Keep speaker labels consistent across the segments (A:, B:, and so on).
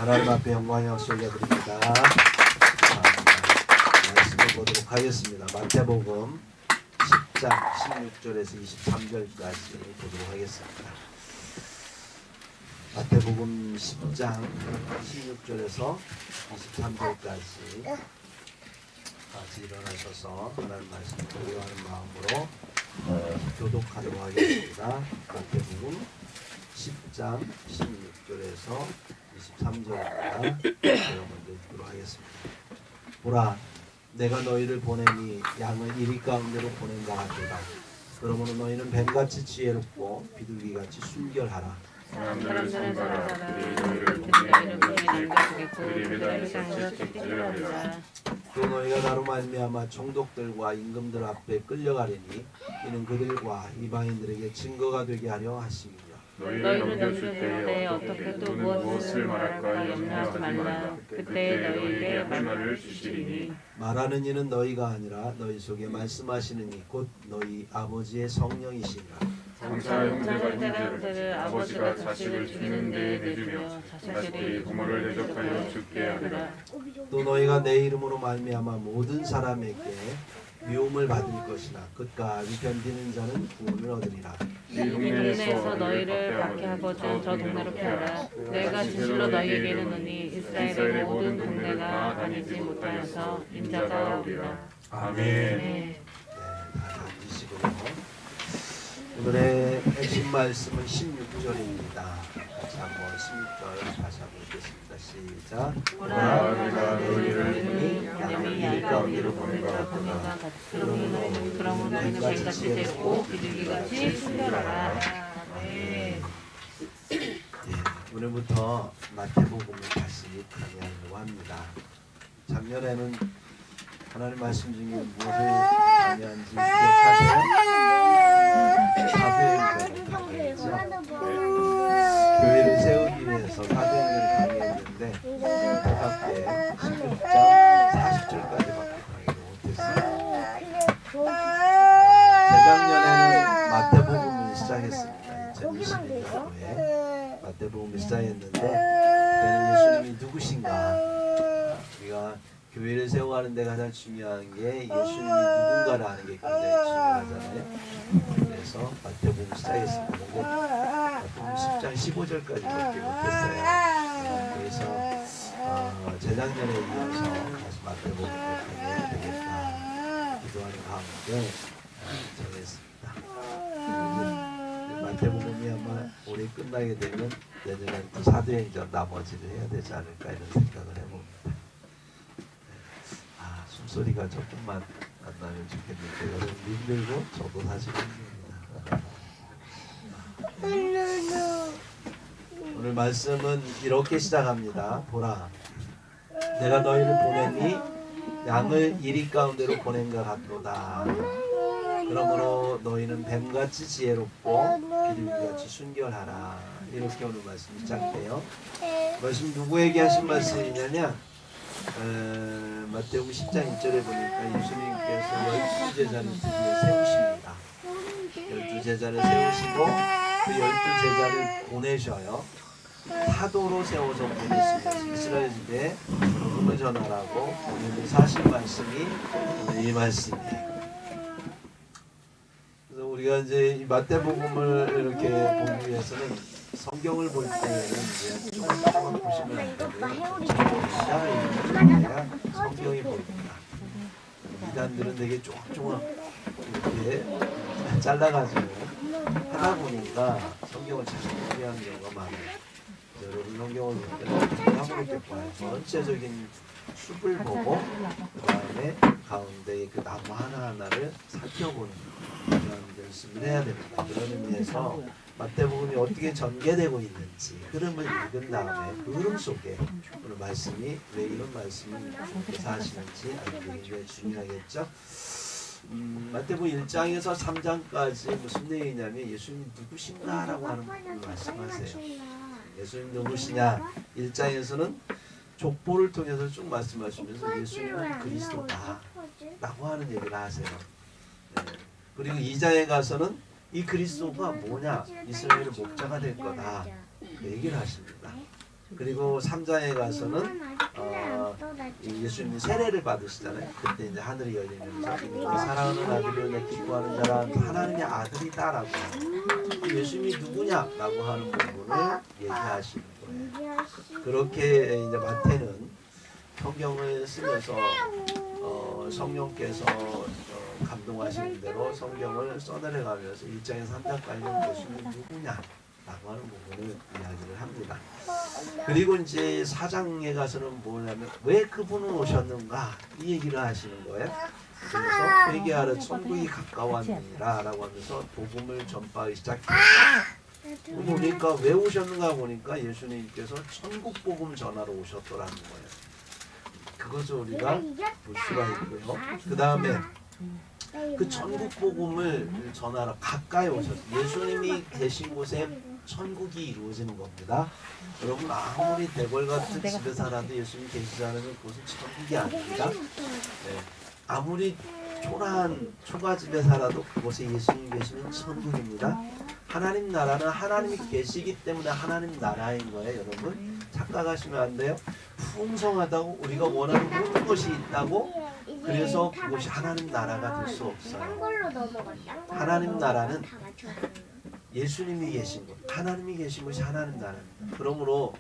A: 하나님 앞에 영광 박수 올려드립니다. 말씀을 보도록 하겠습니다. 마태복음 10장 16절에서 23절까지 보도록 하겠습니다. 마태복음 10장 16절에서 23절까지 같이 일어나셔서 하나님 말씀을 고려하는 마음으로 교독하도록 하겠습니다. 마태복음 10장 16절에서 23절입니다. 제가 먼저 읽도록 하겠습니다. 보라, 내가 너희를 보내니 양을 이리 가운데로 보낸다 하도다. 그러므로 너희는 뱀같이 지혜롭고 비둘기같이 순결하라.
B: 사람들은 살아라. 그들이 너희를 보내는 것에 남겨주겠고 그들을 상으로 채찍질을 하리라.
A: 또 너희가 나로 말미암아 총독들과 임금들 앞에 끌려가리니 이는 그들과 이방인들에게 증거가 되게 하려 하심이라.
B: 너희를 넘겨줄 때에 어떻게 또 무엇을 말할까 염려하지 말라. 그때 너희에게 할 말을 주시리니
A: 말하는 이는 너희가 아니라 너희 속에 말씀하시는 이 곧 너희 아버지의 성령이시니라.
B: 장차 형제가 형제를 아버지가 자식을 죽는 데에 내주며 자식들이 부모를 대적하여 죽게 하리라.
A: 또 너희가 내 이름으로 말미암아 모든 사람에게 미움을 받을 것이나 끝까지 견디는 자는 구원을 얻으리라.
B: 이 동네에서 너희를 박해하거든 저 동네로 피하라. 내가 진실로 너희에게 이르노니 이스라엘의 모든 동네를 다 다니지 못하여서 인자가 오리라. 아멘.
A: 네, 다 앉으시고요. 오늘의 핵심 말씀은 16절입니다. 같이 한번 16절 다시 한번 읽겠습니다. 시작.
B: 보라, 내가 너희를 보니 양이 양 가운데로 보낸 것 같구나. 그러므로 너희는 뱀같이 되고 비둘기같이 순결하라. 네.
A: 오늘부터 마태복음을 다시 강의하려고 합니다. 작년에는 하나님 말씀 중에 무엇을 강의한지 기억하세요? 사도행전을 강의했죠. 교회를 세우기 위해서 사도행전을 강의했는데 안타깝게 16장 40절까지밖에 강의를 못했어요. 재작년에는 마태복음을 시작했습니다. 2021년도에 마태복음을 시작했는데 그때는 예수님이 누구신가? 우리가 교회를 세워가는 데 가장 중요한 게 예수님이 누군가를 아는 게 굉장히 중요하잖아요. 그래서 마태복음 시작했습니다. 근데 마태복음 10장 15절까지밖에 못했어요. 그래서 재작년에 이어서 다시 마태복음을 강의해야 되겠다 기도하는 가운데 정했습니다. 마태복음이 아마 올해 끝나게 되면 내년엔 또 사도행전 나머지를 해야 되지 않을까 이런 생각을 해봅니다. 숨소리가 조금만 안 나면 좋겠는데 여러분 힘들고 저도 사실 힘듭니다. 오늘 말씀은 이렇게 시작합니다. 보라, 내가 너희를 보내니 양을 이리 가운데로 보낸 것 같도다. 그러므로 너희는 뱀같이 지혜롭고 비둘기같이 순결하라. 이렇게 오늘 말씀이 시작돼요. 말씀 누구에게 하신 말씀이냐냐? 마태복음 10장 1절에 보니까 예수님께서 12제자를 드디어 세우십니다. 12제자를 세우시고 그 12제자를 보내셔요. 사도로 세워서 보냈습니다. 이스라엘 집에 복음을 전하라고 오늘 하신 말씀이 오늘 이 말씀이에요. 그래서 우리가 이제 이 마태복음을 이렇게 보기 위해서는 성경을 볼 때는 이제 조금 보시면 안 되고요. 성경이 보입니다. 이단들은 되게 조금조금 이렇게 잘라가지고 하다 보니까 성경을 잘 공부하는 경우가 많아요. 여러분 성경을 볼 때는 아무렇게 봐요. 전체적인 숲을 보고 그 다음에 가운데에 그 나무 하나하나를 살펴보는 그런 연습을 해야 됩니다. 그런 의미에서 마태복음이 어떻게 전개되고 있는지 흐름을 읽은 다음에 그 흐름 속에 오늘 말씀이 왜 이런 말씀을 하시는지 알는 게 굉장히 중요하겠죠. 마태복음 1장에서 3장까지 무슨 내용이냐면 예수님 누구신가 라고 하는 부분을 말씀하세요. 예수님 누구시냐? 1장에서는 족보를 통해서 쭉 말씀하시면서 예수님은 그리스도다 라고 하는 얘기를 하세요. 네. 그리고 2장에 가서는 이 그리스도가 뭐냐? 이스라엘의 목자가 될 거다 얘기를 하십니다. 그리고 3장에 가서는 예수님이 세례를 받으시잖아요. 그때 이제 하늘이 열리면서 내 사랑하는 아들이요 내 기뻐하는 자라 하나님의 아들이다라고 예수님이 누구냐라고 하는 부분을 얘기하시는 거예요. 그렇게 이제 마태는 성경을 쓰면서 성령께서 감동하시는 대로 성경을 써내려가면서 1장에서 3장까지 예수님이 누구냐라고 하는 부분을 이야기를 합니다. 그리고 이제 4장에 가서는 뭐냐면 왜 그분은 오셨는가 이 얘기를 하시는 거예요. 그래서 회개하러 천국이 가까웠느니라 라고 하면서 복음을 전파하기 시작해요. 보니까 왜 오셨는가 보니까 예수님께서 천국 복음 전하러 오셨더라는 거예요. 그것을 우리가 볼 수가 있고요. 그 다음에 그 천국 복음을 전하러 가까이 오셨어요. 예수님이 계신 곳에 천국이 이루어지는 겁니다. 여러분 아무리 대궐 같은 집에 살아도 예수님 계시지 않으면 그것은 천국이 아닙니다. 네. 아무리 초라한 초가집에 살아도 그곳에 예수님 계시면 천국입니다. 하나님 나라는 하나님이 계시기 때문에 하나님 나라인 거예요. 여러분 착각하시면 안 돼요. 풍성하다고 우리가 원하는 모든 것이 있다고 그래서 그것이 하나님 나라가 될 수 없어요. 하나님 나라는 예수님이 계신 것, 하나님이 계신 것이 하나님 나라입니다. 그러므로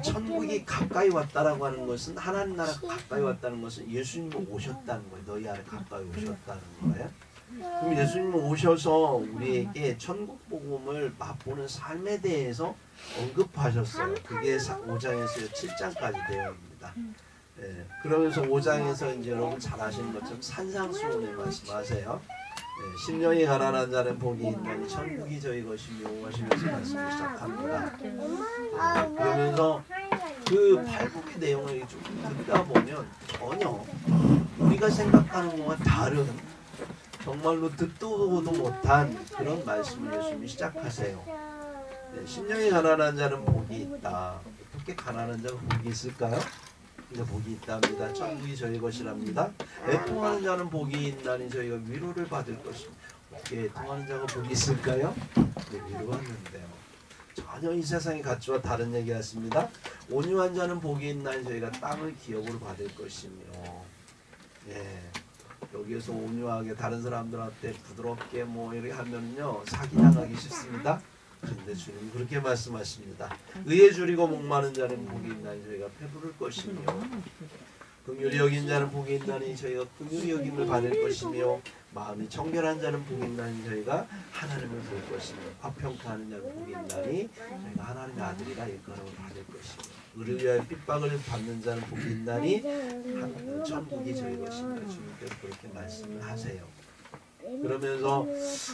A: 천국이 가까이 왔다라고 하는 것은 하나님 나라가 가까이 왔다는 것은 예수님이 오셨다는 거예요. 너희 아래 가까이 오셨다는 거예요. 그럼 예수님이 오셔서 우리에게 천국 복음을 맛보는 삶에 대해서 언급하셨어요. 그게 5장에서 7장까지 되어 있습니다. 예, 그러면서 5장에서 이제 여러분 잘 아시는 것처럼 산상수훈을 말씀하세요. 예, 심령이 가난한 자는 복이 있나니 천국이 저희 것이며 하시면서 말씀을 시작합니다. 예, 그러면서 그 팔복의 내용을 좀 듣다 보면 전혀 우리가 생각하는 것과 다른 정말로 듣도 보도 못한 그런 말씀을 예수님이 시작하세요. 네, 심령이 가난한 자는 복이 있다. 어떻게 가난한 자가 복이 있을까요? 이제 복이 있답니다. 천국이 저희 것이랍니다. 애통하는 자는 복이 있나니 저희가 위로를 받을 것입니다. 어떻게 애통하는 자가 복이 있을까요? 네, 위로하는데요. 전혀 이 세상의 가치와 다른 얘기 같습니다. 온유한 자는 복이 있나니 저희가 땅을 기업으로 받을 것이며 예. 여기에서 온유하게 다른 사람들한테 부드럽게 뭐 이렇게 하면요 사기당하기 쉽습니다. 그런데 주님 그렇게 말씀하십니다. 의에 줄이고 목마른 자는 복이 있나니 저희가 배부를 것이며 긍휼히 여긴 자는 복이 있나니 저희가 긍휼히 여김을 받을 것이며 마음이 청결한 자는 복이 있나니 저희가 하나님을 볼 것이며 화평케하는 자는 복이 있나니 저희가 하나님의 아들이라 일컬음을 받을 것이며 의를 위하여 핍박을 받는 자는 복이 있나니 천국이 저희 것입니다. 주님께서 그렇게 말씀을 하세요. 그러면서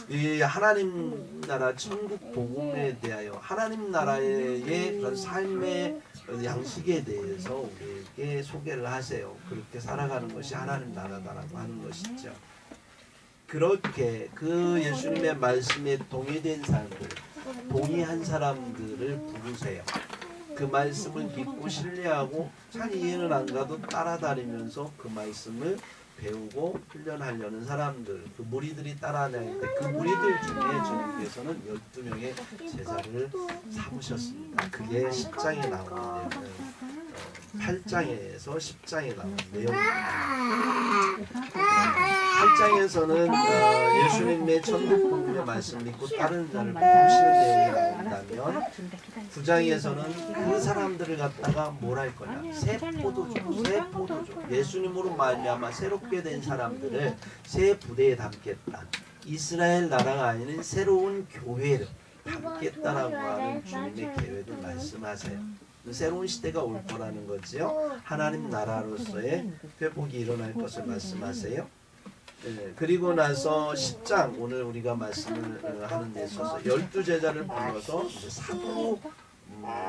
A: 이 하나님 나라 천국 복음에 대하여 하나님 나라의 그런 삶의 양식에 대해서 우리에게 소개를 하세요. 그렇게 살아가는 것이 하나님 나라다라고 하는 것이죠. 그렇게 그 예수님의 말씀에 동의된 사람들, 동의한 사람들을 부르세요. 그 말씀을 믿고 신뢰하고 잘 이해는 안 가도 따라다니면서 그 말씀을 배우고 훈련하려는 사람들, 그 무리들이 따라다니는데 그 무리들 중에 주님께서는 12명의 제자를 삼으셨습니다. 그게 10장에 나오는 내용, 8장에서 10장에 나오는 내용입니다. 8장에서는 예수님의 천국 복음의 말씀 믿고 따르는 자를 부르시는 내용이 나온다면 9장에서는 그 사람들을 갖다가 뭘 할 거냐, 새 포도주 예수님으로 말미암아 새롭게 된 사람들을 새 부대에 담겠다. 이스라엘 나라가 아닌 새로운 교회를 담겠다라고 하는 주님의 계획을 말씀하세요. 새로운 시대가 올 거라는 거지요. 하나님 나라로서의 회복이 일어날 것을 말씀하세요. 네, 그리고 나서 10장 오늘 우리가 말씀을 하는 데 있어서 12제자를 불러서 이제 사도로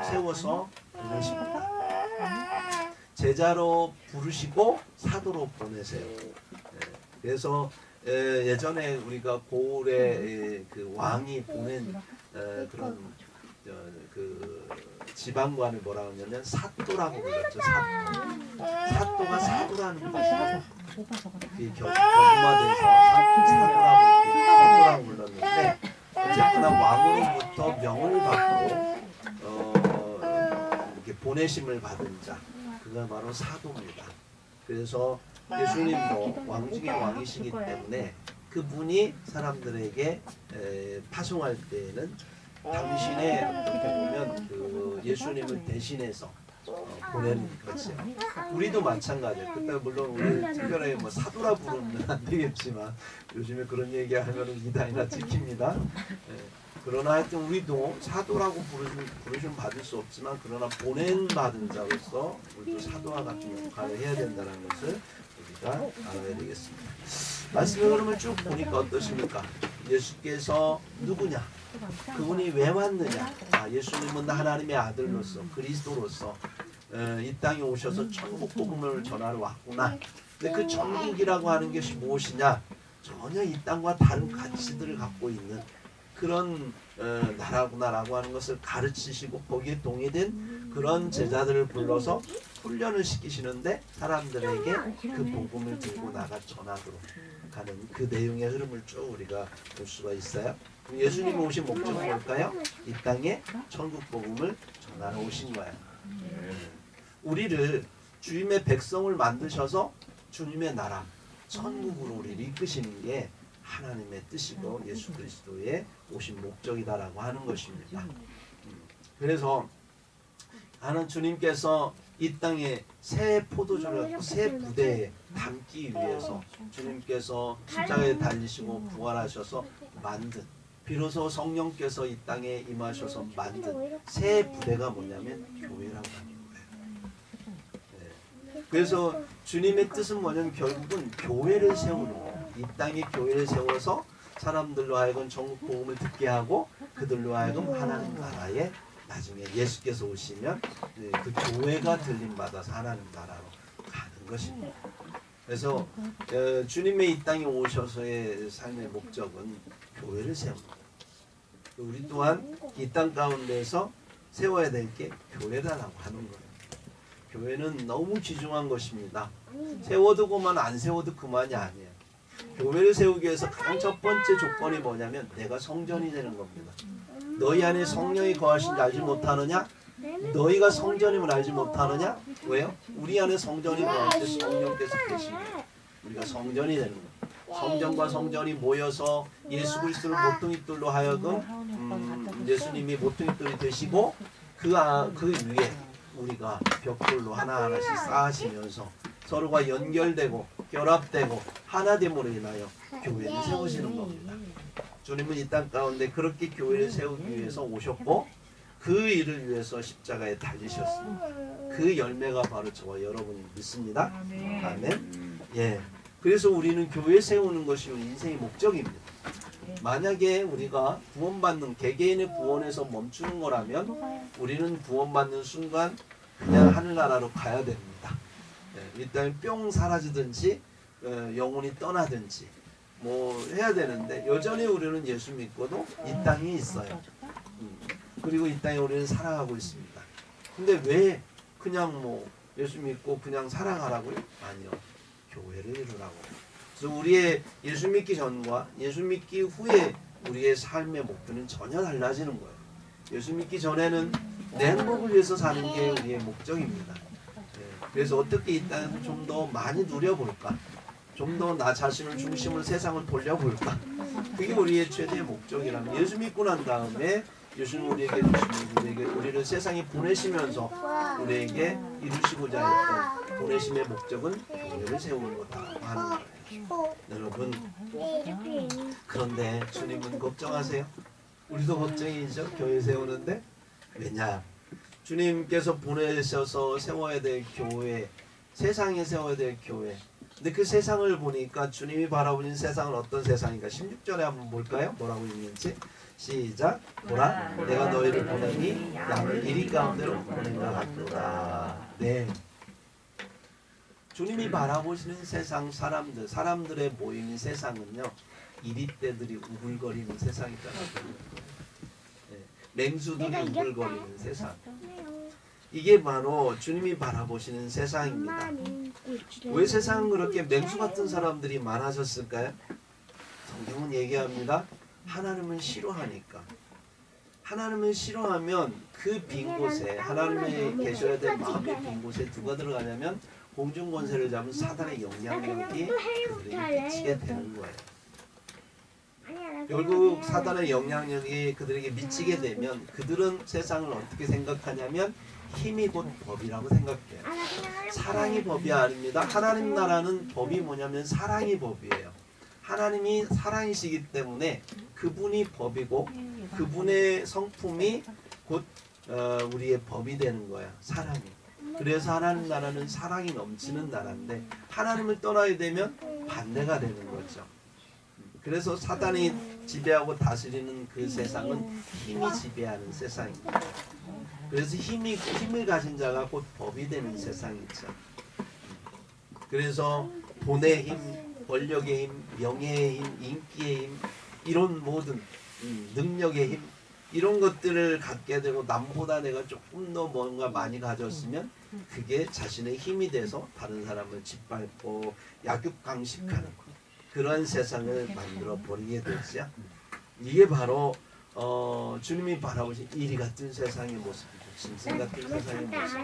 A: 세워서 부르십니다. 제자로 부르시고 사도로 보내세요. 네, 그래서 예전에 우리가 고을에 그 왕이 보낸 그런 그 지방관을 뭐라고 하냐면 사또라고 불렀죠. 사또가 사도라는 것이죠. 격음화돼서 사도라고 불렀는데 어쨌거나 왕으로부터 명을 받고 이렇게 보내심을 받은 자, 그가 바로 사도입니다. 그래서 예수님도 왕 중의 왕이시기 때문에 그분이 사람들에게 파송할 때에는 당신의 어떻게 보면 그 예수님을 대신해서 보내는 거죠. 우리도 마찬가지예요. 근데 물론 우리 특별하게 뭐 사도라 부르면 안 되겠지만 요즘에 그런 얘기하면 이단이나 찍힙니다. 그러나 하여튼 우리도 사도라고 부르심 받을 수 없지만 그러나 보낸 받은 자로서 우리도 사도와 같은 역할을 해야 된다는 것을 우리가 알아야 되겠습니다. 말씀을 그러면 쭉 보니까 어떠십니까? 예수께서 누구냐? 그분이 왜 왔느냐? 예수님은 하나님의 아들로서 그리스도로서 이 땅에 오셔서 천국 복음을 전하러 왔구나. 근데 그 천국이라고 하는 것이 무엇이냐? 전혀 이 땅과 다른 가치들을 갖고 있는 그런 나라구나라고 하는 것을 가르치시고 거기에 동의된 그런 제자들을 불러서 훈련을 시키시는데 사람들에게 그 복음을 들고 나가 전하도록 하는 그 내용의 흐름을 쭉 우리가 볼 수가 있어요. 예수님이 오신 목적은 뭘까요? 이 땅에 천국 복음을 전하러 오신 거예요. 우리를 주님의 백성을 만드셔서 주님의 나라 천국으로 우리를 이끄시는 게 하나님의 뜻이고 예수 그리스도의 오신 목적이다라고 하는 것입니다. 그래서 하나님 주님께서 이 땅에 새 포도주를 갖고 새 부대에 담기 위해서 주님께서 십자가에 달리시고 부활하셔서 만든 비로소 성령께서 이 땅에 임하셔서 만든 새 부대가 뭐냐면 교회라고 하는 거예요. 그래서 주님의 뜻은 뭐냐면 결국은 교회를 세우는 거예요. 이 땅에 교회를 세워서 사람들로 하여금 전국 복음을 듣게 하고 그들로 하여금 하나님 나라에 나중에 예수께서 오시면 그 교회가 들림받아서 하나님 나라로 가는 것입니다. 그래서 주님의 이 땅에 오셔서의 삶의 목적은 교회를 세우는 거예요. 우리 또한 이 땅 가운데서 세워야 될 게 교회라고 하는 거예요. 교회는 너무 귀중한 것입니다. 세워두고만 안 세워도 그만이 아니에요. 교회를 세우기 위해서 가장 첫 번째 조건이 뭐냐면 내가 성전이 되는 겁니다. 너희 안에 성령이 거하신 줄 알지 못하느냐? 너희가 성전임을 알지 못하느냐? 왜요? 우리 안에 성전이 거할 때 성령께서 계신 거예요. 우리가 성전이 되는 거예요. 성전과 성전이 모여서 예수 그리스도를 모퉁이돌로 하여금 예수님이 모퉁이돌이 되시고 그 위에 우리가 벽돌로 하나하나씩 쌓으시면서 서로가 연결되고 결합되고 하나됨으로 인하여 교회를 세우시는 겁니다. 주님은 이 땅 가운데 그렇게 교회를 세우기 위해서 오셨고 그 일을 위해서 십자가에 달리셨습니다. 그 열매가 바로 저와 여러분이 믿습니다. 아멘. 예. 그래서 우리는 교회 세우는 것이 우리 인생의 목적입니다. 만약에 우리가 구원받는 개개인의 구원에서 멈추는 거라면 우리는 구원받는 순간 그냥 하늘나라로 가야 됩니다. 이 땅에 뿅 사라지든지 영혼이 떠나든지 뭐 해야 되는데 여전히 우리는 예수 믿고도 이 땅에 있어요. 그리고 이 땅에 우리는 살아가고 있습니다. 근데 왜 그냥 뭐 예수 믿고 그냥 살아가라고요? 아니요. 교회를 이루라고. 그래서 우리의 예수 믿기 전과 예수 믿기 후에 우리의 삶의 목표는 전혀 달라지는 거예요. 예수 믿기 전에는 내 행복을 위해서 사는 게 우리의 목적입니다. 그래서 어떻게 이 땅에서 좀 더 많이 누려볼까? 좀 더 나 자신을 중심으로 세상을 돌려볼까? 그게 우리의 최대의 목적이라면 예수 믿고 난 다음에 예수는 우리에게 주시는 우리를 세상에 보내시면서 우리에게 이루시고자 했던 보내심의 목적은 교회를 세우는 거다 하는 거예요. 여러분 그런데 주님은 걱정하세요? 우리도 걱정이죠. 교회 세우는데 왜냐? 주님께서 보내셔서 세워야 될 교회, 세상에 세워야 될 교회. 근데 그 세상을 보니까 주님이 바라보는 세상은 어떤 세상인가? 16절에 한번 볼까요? 뭐라고 있는지. 시작. 보라, 내가 너희를 보내니 양을 이리 가운데로 보낸가 같도다. 네. 주님이 바라보시는 세상 사람들의 모이는 세상은요. 이리떼들이 우글거리는 세상이잖아요. 맹수들이 우글거리는 세상. 이게 바로 주님이 바라보시는 세상입니다. 왜 세상은 그렇게 맹수 같은 사람들이 많아졌을까요? 성경은 얘기합니다. 하나님은 싫어하니까. 하나님을 싫어하면 그 빈 곳에 하나님이 계셔야 될 마음의 빈 곳에 누가 들어가냐면 공중 권세를 잡은 사단의 영향력이 그들에게 미치게 되는 거예요. 결국 사단의 영향력이 그들에게 미치게 되면 그들은 세상을 어떻게 생각하냐면 힘이 곧 법이라고 생각해요. 사랑이 법이 아닙니다. 하나님 나라는 법이 뭐냐면 사랑이 법이에요. 하나님이 사랑이시기 때문에 그분이 법이고 그분의 성품이 곧 우리의 법이 되는 거야. 사랑이. 그래서 하나님 나라는 사랑이 넘치는 나라인데 하나님을 떠나게 되면 반대가 되는 거죠. 그래서 사단이 지배하고 다스리는 그 세상은 힘이 지배하는 세상입니다. 그래서 힘을 가진 자가 곧 법이 되는 세상이죠. 그래서 돈의 힘, 권력의 힘, 명예의 힘, 인기의 힘, 이런 모든 능력의 힘, 이런 것들을 갖게 되고 남보다 내가 조금 더 뭔가 많이 가졌으면 그게 자신의 힘이 돼서 다른 사람을 짓밟고 약육강식하는 그런 세상을 만들어 버리게 되죠. 이게 바로 주님이 바라보신 이리 같은 세상의 모습이죠. 짐승 같은 세상의 모습.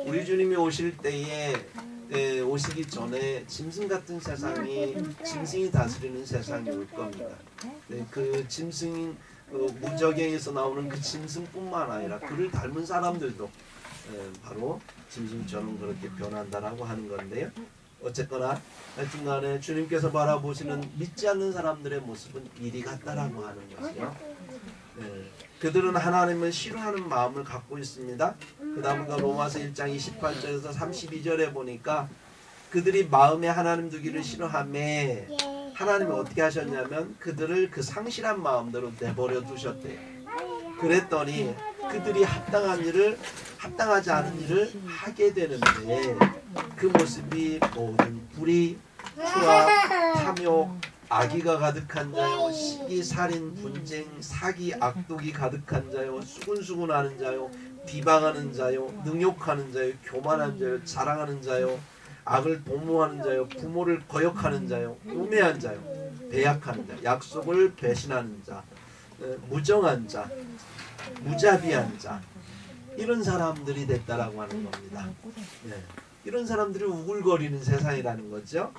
A: 우리 주님이 오실 때에 오시기 전에 짐승 같은 세상이 짐승이 다스리는 세상이 올 겁니다. 그 짐승 무적행에서 나오는 그 짐승뿐만 아니라 그를 닮은 사람들도 바로 짐승처럼 그렇게 변한다라고 하는 건데요. 어쨌거나 하여튼간에 주님께서 바라보시는 믿지 않는 사람들의 모습은 이리 같다라고 하는 것이요. 그들은 하나님을 싫어하는 마음을 갖고 있습니다. 그 다음에 로마서 1장 28절에서 32절에 보니까 그들이 마음에 하나님 두기를 싫어하며 하나님이 어떻게 하셨냐면 그들을 그 상실한 마음대로 내버려 두셨대요. 그랬더니 그들이 합당하지 않은 일을 하게 되는데 그 모습이 모든 불의, 추악, 탐욕, 악의가 가득한 자요, 시기, 살인, 분쟁, 사기, 악독이 가득한 자요, 수군수군하는 자요, 비방하는 자요, 능욕하는 자요, 교만한 자요, 자랑하는 자요, 악을 도모하는 자요, 부모를 거역하는 자요, 우매한 자요, 배약하는 자, 약속을 배신하는 자, 무정한 자, 무자비한 자, 이런 사람들이 됐다라고 하는 겁니다. 이런 사람들이 우글거리는 세상이라는 거죠.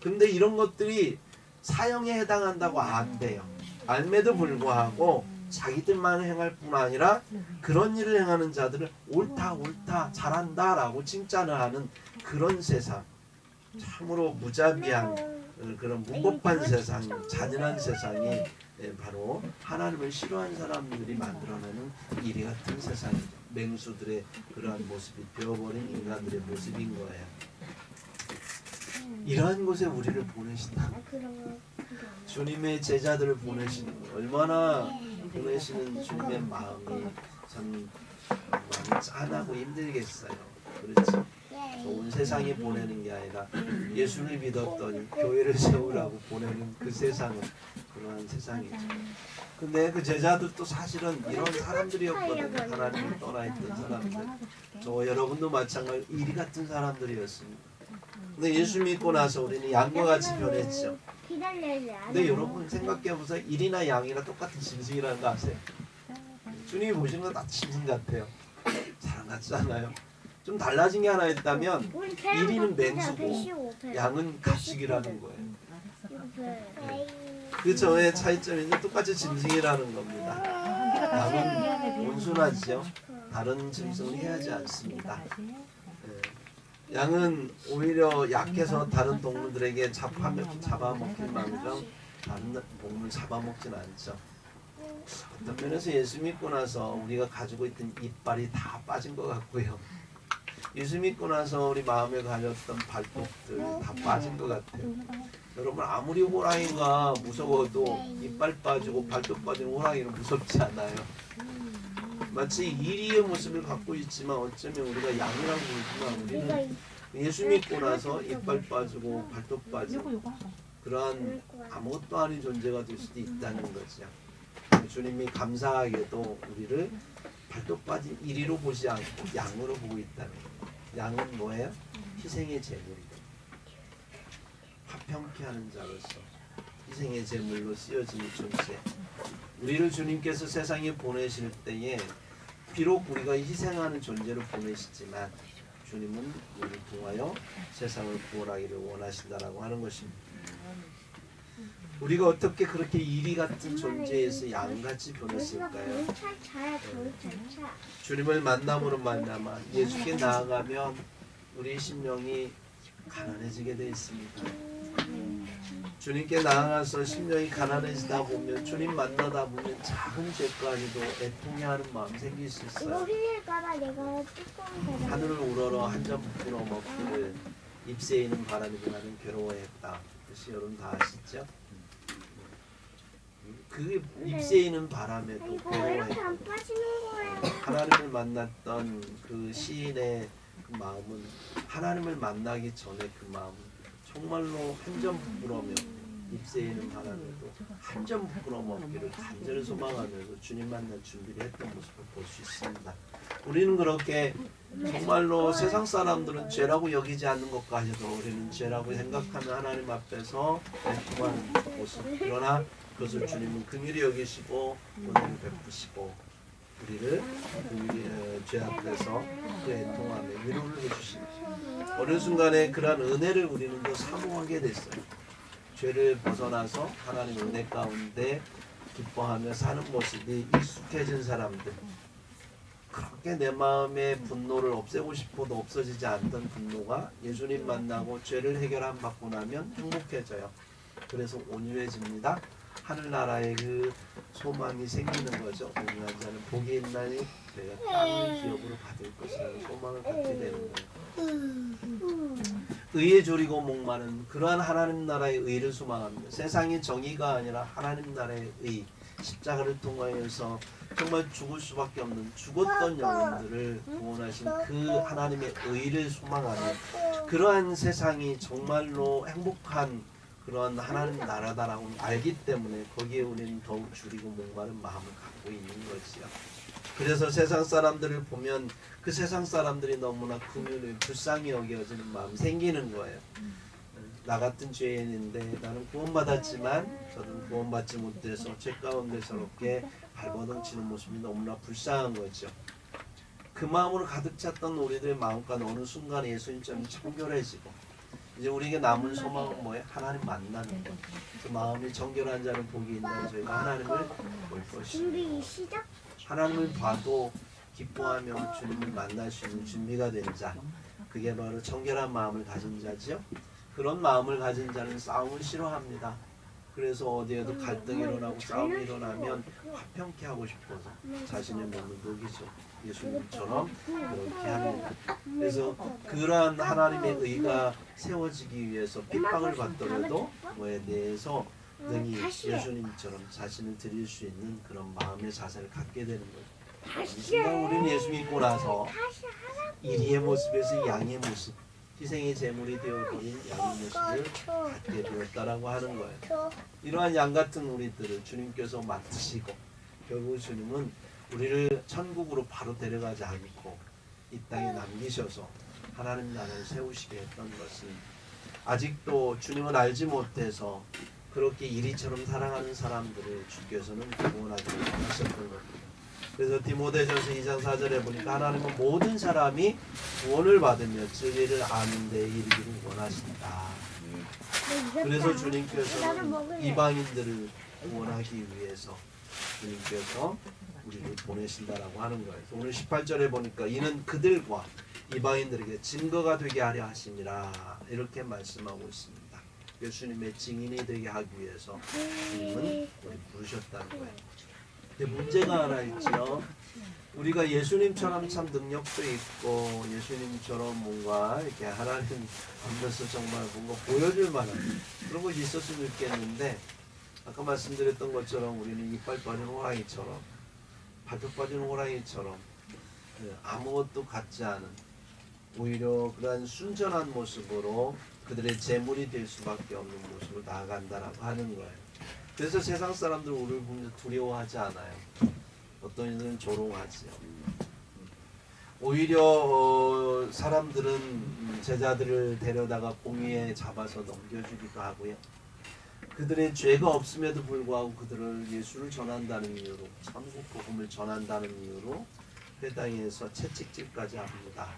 A: 근데 이런 것들이 사형에 해당한다고 안돼요. 알매도 불구하고 자기들만 행할 뿐 아니라 그런 일을 행하는 자들을 옳다 잘한다 라고 칭찬을 하는 그런 세상, 참으로 무자비한 그런 무법한 세상, 잔인한 세상이 바로 하나님을 싫어하는 사람들이 만들어내는 이리 같은 세상이죠. 맹수들의 그러한 모습이 되어버린 인간들의 모습인 거예요. 이러한 곳에 우리를 보내신다. 주님의 제자들을 보내시는 거, 얼마나 보내시는 주님의 마음이 참 많이 짠하고 힘들겠어요. 그렇죠? 온 세상에 보내는 게 아니라 예수를 믿었더니 교회를 세우라고 보내는 그 세상은 그러한 세상이죠. 근데 그 제자들도 사실은 이런 사람들이었거든요. 하나님을 떠나 있던 사람들. 저 여러분도 마찬가지로 이리 같은 사람들이었습니다. 근데 예수 믿고 나서 우리는 양과 같이 변했죠. 근데 여러분 생각해보세요. 일이나 양이나 똑같은 짐승이라는 거 아세요? 주님이 보시는 건 다 짐승 같아요. 사람 같지 않아요? 좀 달라진 게 하나 있다면 일이는 맹수고 양은 가축이라는 거예요. 그 저의 차이점이 똑같이 짐승이라는 겁니다. 양은 온순하지요. 다른 짐승은 해하지 않습니다. 양은 오히려 약해서 다른 동물들에게 잡아먹힐 망정 다른 동물 잡아먹진 않죠. 어떤 면에서 예수 믿고 나서 우리가 가지고 있던 이빨이 다 빠진 것 같고요. 예수 믿고 나서 우리 마음에 가졌던 발톱들 다 빠진 것 같아요. 여러분 아무리 호랑이가 무서워도 이빨 빠지고 발톱 빠진 호랑이는 무섭지 않아요. 마치 이리의 모습을 갖고 있지만 어쩌면 우리가 양이라고 보지만 우리는 예수 믿고 나서 이빨 빠지고 발톱 빠지고 그러한 아무것도 아닌 존재가 될 수도 있다는 거죠. 주님이 감사하게도 우리를 발톱 빠진 이리로 보지 않고 양으로 보고 있다는 거예요. 양은 뭐예요? 희생의 제물이다. 화평케 하는 자로서 희생의 제물로 쓰여진 존재. 우리를 주님께서 세상에 보내실 때에 비록 우리가 희생하는 존재로 보내시지만 주님은 우리를 통하여 세상을 구원하기를 원하신다라고 하는 것입니다. 우리가 어떻게 그렇게 이리 같은 존재에서 양같이 변했을까요? 주님을 만남으로 만나면 예수께 나아가면 우리 심령이 가난해지게 되어 있습니다. 주님께 나아가서 심령이 가난해지다 보면 주님 만나다 보면 작은 죄까지도 애통해하는 마음 생길 수 있어요. 하늘을 우러러 한 점 부풀어 먹기를 잎새 있는 바람이 나는 괴로워했다. 그것이 여러분 다 아시죠? 그 잎새 있는 바람에도 괴로워했다. 하나님을 만났던 그 시인의 그 마음은 하나님을 만나기 전에 그 마음은 정말로 한 점 부끄러며 잎새 있는 바람에도 한 점 부끄러 먹기를 간절히 소망하면서 주님 만날 준비를 했던 모습을 볼 수 있습니다. 우리는 그렇게 정말로 세상 사람들은 죄라고 여기지 않는 것까지도 우리는 죄라고 생각하며 하나님 앞에서 애통하는 모습. 그러나 그것을 주님은 긍휼히 여기시고 은혜를 베푸시고 우리를 죄 앞에서 그 애통함에 위로를 해주십니다. 어느 순간에 그러한 은혜를 우리는 더 사모하게 됐어요. 죄를 벗어나서 하나님 은혜 가운데 기뻐하며 사는 모습이 익숙해진 사람들, 그렇게 내 마음의 분노를 없애고 싶어도 없어지지 않던 분노가 예수님 만나고 죄를 해결함 받고 나면 행복해져요. 그래서 온유해집니다. 하늘나라의 그 소망이 생기는 거죠. 온유한 자는 복이 있나니 내가 땅을 기업으로 받을 것이라는 소망을 갖게 되는 거예요. 의에 졸이고 목마른 그러한 하나님 나라의 의를 소망합니다. 세상의 정의가 아니라 하나님 나라의 의, 십자가를 통하여서 정말 죽을 수밖에 없는 죽었던 영혼들을 구원하신 그 하나님의 의를 소망하는 그러한 세상이 정말로 행복한 그런 하나님 나라다라고 알기 때문에 거기에 우리는 더욱 줄이고 목마른 마음을 갖고 있는 것이요. 그래서 세상 사람들을 보면 그 세상 사람들이 너무나 긍휼히 불쌍히 여겨지는 마음 생기는 거예요. 나 같은 죄인인데 나는 구원받았지만 저는 구원받지 못해서 죄 가운데 저렇게 발버둥치는 모습이 너무나 불쌍한 거죠. 그 마음으로 가득 찼던 우리들의 마음과는 어느 순간 예수님처럼 청결해지고 이제 우리에게 남은 소망은 뭐예요? 하나님 만나는 것. 그 마음이 정결한 자는 복이 있나니 저희가 하나님을 볼 것입니다. 하나님을 봐도 기뻐하며 주님을 만날 수 있는 준비가 된 자, 그게 바로 정결한 마음을 가진 자지요. 그런 마음을 가진 자는 싸움을 싫어합니다. 그래서 어디에도 갈등이 일어나고 싸움이 일어나면 화평케 하고 싶어서 자신의 몸을 녹이죠. 예수님처럼 그렇게 합니다. 그래서 그러한 하나님의 의가 세워지기 위해서 핍박을 받더라도 뭐에 대해서 능히 예수님처럼 자신을 드릴 수 있는 그런 마음의 자세를 갖게 되는 거예요. 이 순간 우리는 예수 믿고 나서 이리의 모습에서 양의 모습, 희생의 제물이 되어버린 양의 모습을 갖게 되었다라고 하는 거예요. 이러한 양 같은 우리들을 주님께서 맡으시고 결국 주님은 우리를 천국으로 바로 데려가지 않고 이 땅에 남기셔서 하나님 나라를 세우시게 했던 것은 아직도 주님을 알지 못해서 그렇게 이리처럼 사랑하는 사람들을 주께서는 구원하기를 원하셨던 겁니다. 그래서 디모데전서 2장 4절에 보니까 하나님은 모든 사람이 구원을 받으며 진리를 아는 데 이르기를 원하신다. 그래서 주님께서는 이방인들을 구원하기 위해서 주님께서 우리를 보내신다라고 하는 거예요. 오늘 18절에 보니까 이는 그들과 이방인들에게 증거가 되게 하려 하심이라 이렇게 말씀하고 있습니다. 예수님의 증인이 되게 하기 위해서 주님은 우리 부르셨다는 거예요. 근데 문제가 하나 있죠. 우리가 예수님처럼 참 능력도 있고 예수님처럼 뭔가 이렇게 하나님 앞에서 정말 뭔가 보여줄 만한 그런 것이 있었으면 좋겠는데 아까 말씀드렸던 것처럼 우리는 이빨 빠진 호랑이처럼 발톱 빠진 호랑이처럼 아무것도 갖지 않은 오히려 그러한 순전한 모습으로 그들의 재물이 될 수밖에 없는 모습으로 나아간다라고 하는 거예요. 그래서 세상 사람들 우리를 보면서 두려워하지 않아요. 어떤 이들은 조롱하지요. 오히려 사람들은 제자들을 데려다가 공의에 잡아서 넘겨주기도 하고요. 그들의 죄가 없음에도 불구하고 그들을 예수를 전한다는 이유로, 천국 복음을 전한다는 이유로 회당에서 채찍질까지 합니다.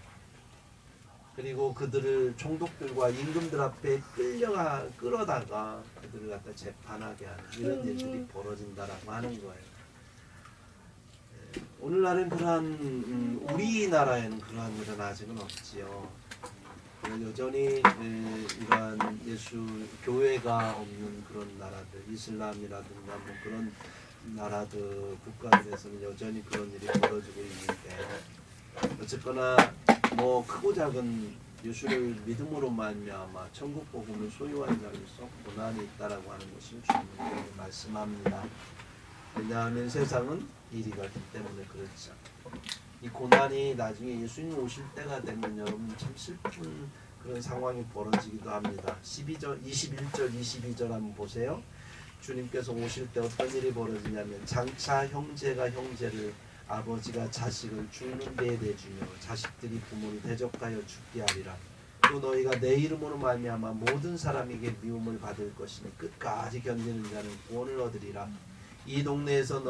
A: 그리고 그들을 총독들과 임금들 앞에 끌어다가 그들을 갖다 재판하게 하는 이런 일들이 벌어진다라고 하는 거예요. 오늘날은 그러한 우리나라에는 그러한 일은 아직은 없지요. 여전히 이러한 예수 교회가 없는 그런 나라들, 이슬람이라든가 뭐 그런 나라들 국가들에서는 여전히 그런 일이 벌어지고 있는데, 어쨌거나 뭐 크고 작은 예수를 믿음으로 말미암아 천국 복음을 소유한 자로서 고난이 있다라고 하는 것을 주님이 말씀합니다. 왜냐하면 세상은 이리 가기 때문에 그렇죠. 이 고난이 나중에 예수님 오실 때가 되면 여러분 참 슬픈 그런 상황이 벌어지기도 합니다. 21절 22절 한번 보세요. 주님께서 오실 때 어떤 일이 벌어지냐면, 장차 형제가 형제를, 아버지가 자식을 죽는 데에 내주며 자식들이 부모를 대적하여 죽게 하리라. 또 너희가 내 이름으로 말미암아 모든 사람에게 미움을 받을 것이니 끝까지 견디는 자는 구원을 얻으리라. 이 동네에서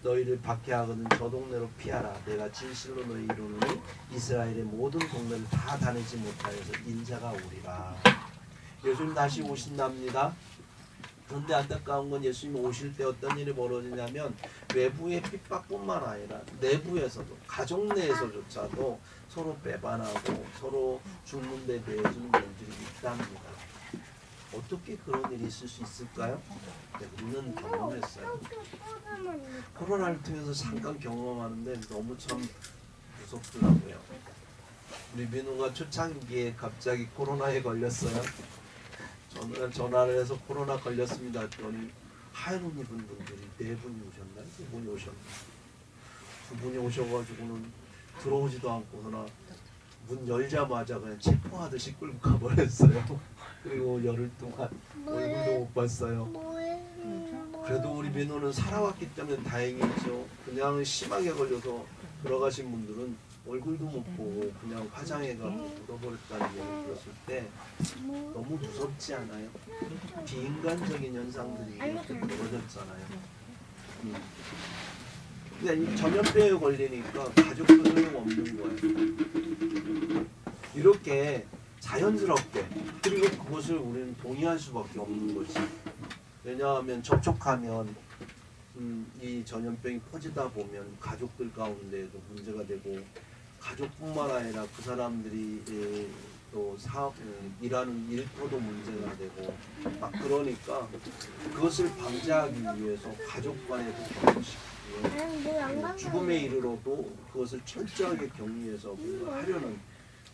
A: 너희를 박해하거든 저 동네로 피하라. 내가 진실로 너희 이르노니 이스라엘의 모든 동네를 다 다니지 못하여서 인자가 오리라. 예수님 다시 오신답니다. 그런데 안타까운 건 예수님 오실 때 어떤 일이 벌어지냐면, 외부의 핍박뿐만 아니라 내부에서도, 가족 내에서조차도 서로 배반하고 서로 죽는 데 내주는 일들이 있답니다. 어떻게 그런 일이 있을 수 있을까요? 네, 우리는 경험했어요. 코로나를 통해서 잠깐 경험하는데 너무 참 무섭더라고요. 우리 민우가 초창기에 갑자기 코로나에 걸렸어요. 전화를 해서 코로나 걸렸습니다 했더니 하얀 옷 입은 분들이 4분이 오셨나요? 2분이 오셨나요? 2분이 오셔가지고는 들어오지도 않고서나 문 열자마자 그냥 체포하듯이 끌고 가버렸어요. 그리고 열흘 동안 얼굴도 못 봤어요. 그래도 우리 민호는 살아왔기 때문에 다행이죠. 그냥 심하게 걸려서 돌아가신 분들은 얼굴도 못 보고 그냥 화장해가고 묻어버렸다는 얘기를 들었을 때 너무 무섭지 않아요? 비인간적인 현상들이 이렇게 벌어졌잖아요. 근데 이 전염병에 걸리니까 가족도 소용없는 거예요. 이렇게 자연스럽게, 그리고 그것을 우리는 동의할 수밖에 없는 거지. 왜냐하면 접촉하면 이 전염병이 퍼지다 보면 가족들 가운데도 문제가 되고, 가족뿐만 아니라 그 사람들이 또 일하는 일터도 문제가 되고 막 그러니까, 그것을 방지하기 위해서 가족 간에도 결혼시키고 죽음에 이르러도 그것을 철저하게 격리해서 하려는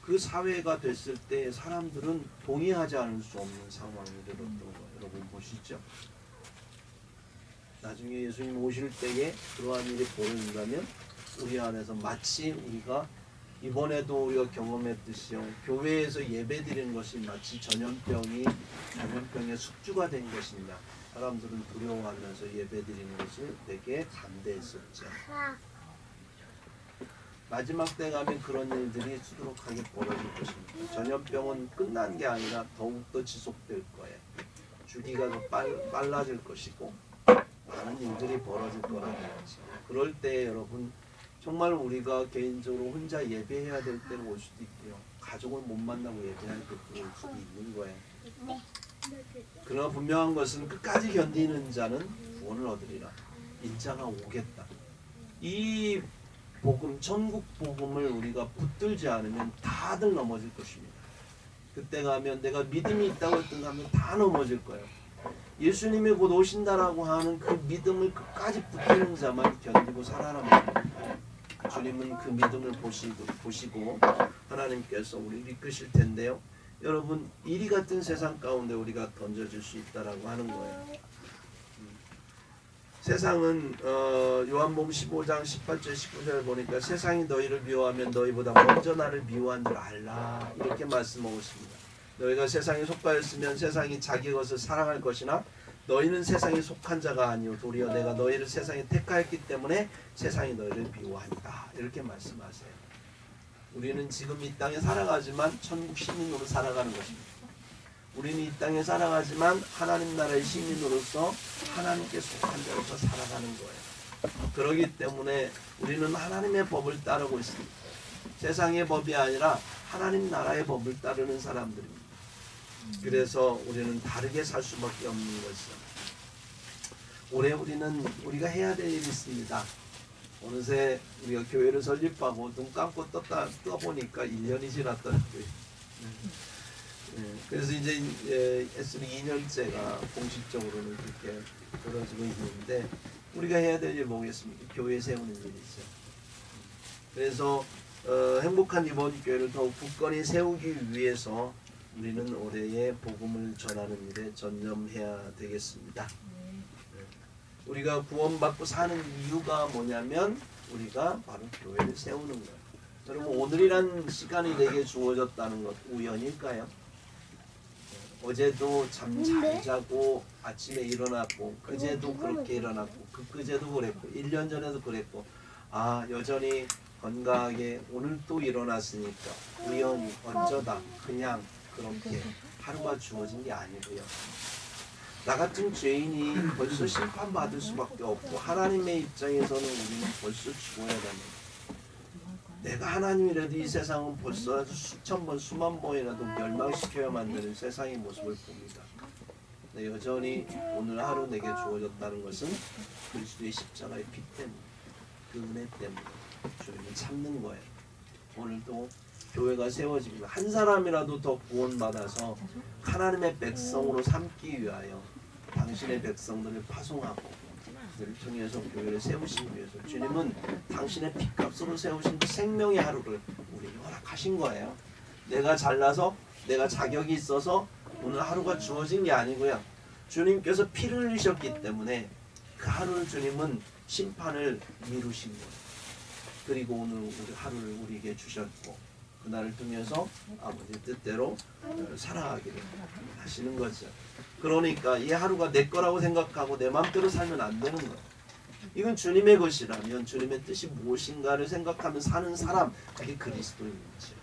A: 그 사회가 됐을 때 사람들은 동의하지 않을 수 없는 상황이 되었던 거예요. 여러분 보시죠. 나중에 예수님 오실 때에 그러한 일이 벌어진다면 우리 안에서 마치 우리가 이번에도 우리가 경험했듯이요, 교회에서 예배드리는 것이 마치 전염병의 숙주가 된 것이냐, 사람들은 두려워하면서 예배드리는 것을 되게 반대했었죠. 마지막 때 가면 그런 일들이 수두룩하게 벌어질 것입니다. 전염병은 끝난 게 아니라 더욱더 지속될 거예요. 주기가 더 빨라질 것이고 많은 일들이 벌어질 거라는 거죠. 그럴 때 여러분 정말 우리가 개인적으로 혼자 예배해야 될 때는 올 수도 있고요, 가족을 못 만나고 예배할 때도 올 수도 있는 거예요. 그러나 분명한 것은 끝까지 견디는 자는 구원을 얻으리라. 인자가 오겠다. 이 복음, 천국 복음을 우리가 붙들지 않으면 다들 넘어질 것입니다. 그때 가면 내가 믿음이 있다고 했던 하면 다 넘어질 거예요. 예수님이 곧 오신다라고 하는 그 믿음을 끝까지 붙드는 자만 견디고 살아남는, 주님은 그 믿음을 보시고 하나님께서 우리를 이끄실 텐데요. 여러분, 이리 같은 세상 가운데 우리가 던져질 수 있다라고 하는 거예요. 세상은 요한복음 15장 18절 19절 보니까 세상이 너희를 미워하면 너희보다 먼저 나를 미워한 줄 알라, 이렇게 말씀하고 있습니다. 너희가 세상에 속하였으면 세상이 자기 것을 사랑할 것이나 너희는 세상에 속한 자가 아니오 도리어 내가 너희를 세상에 택하였기 때문에 세상이 너희를 미워하니라, 이렇게 말씀하세요. 우리는 지금 이 땅에 살아가지만 천국 시민으로 살아가는 것입니다. 우리는 이 땅에 살아가지만 하나님 나라의 시민으로서 하나님께 속한 자로서 살아가는 거예요. 그렇기 때문에 우리는 하나님의 법을 따르고 있습니다. 세상의 법이 아니라 하나님 나라의 법을 따르는 사람들입니다. 그래서 우리는 다르게 살 수밖에 없는 것이죠. 올해 우리가 해야 될 일이 있습니다. 어느새 우리가 교회를 설립하고 눈 감고 떠보니까 1년이 지났더라고요. 그래서 이제 S3 2년째가 공식적으로는 그렇게 벌어지고 있는데 우리가 해야 될 일이 뭐겠습니까? 교회 세우는 일이죠. 그래서 행복한 이번 교회를 더욱 굳건히 세우기 위해서 우리는 올해의 복음을 전하는 일에 전념해야 되겠습니다. 우리가 구원받고 사는 이유가 뭐냐면 우리가 바로 교회를 세우는 거예요. 여러분 오늘이란 시간이 내게 주어졌다는 것 우연일까요? 어제도 잠 잘 자고 아침에 일어났고 그제도 그렇게 일어났고 그제도 그랬고 1년 전에도 그랬고 여전히 건강하게 오늘 또 일어났으니까 우연히 어쩌다 그냥 그렇게 하루가 주어진 게 아니고요. 나 같은 죄인이 벌써 심판받을 수밖에 없고 하나님의 입장에서는 우리는 벌써 죽어야 됩니다. 내가 하나님이라도 이 세상은 벌써 수천 번 수만 번이라도 멸망시켜야만 되는 세상의 모습을 봅니다. 근데 여전히 오늘 하루 내게 주어졌다는 것은 그리스도의 십자가의 피 때문에 그 은혜 때문에 주님을 참는 거예요. 오늘도 교회가 세워집니다. 한 사람이라도 더 구원받아서 하나님의 백성으로 삼기 위하여 당신의 백성들을 파송하고 그들을 통해서 교회를 세우시기 위해서 주님은 당신의 피값으로 세우신 그 생명의 하루를 우리에게 허락하신 거예요. 내가 잘나서 내가 자격이 있어서 오늘 하루가 주어진 게 아니고요. 주님께서 피를 흘리셨기 때문에 그 하루를 주님은 심판을 미루신 거예요. 그리고 오늘 우리 하루를 우리에게 주셨고 그날을 통해서 아버지 뜻대로 살아가기를 하시는 거죠. 그러니까 이 하루가 내 거라고 생각하고 내 마음대로 살면 안 되는 거예요. 이건 주님의 것이라면 주님의 뜻이 무엇인가를 생각하며 사는 사람, 그게 그리스도인 거죠.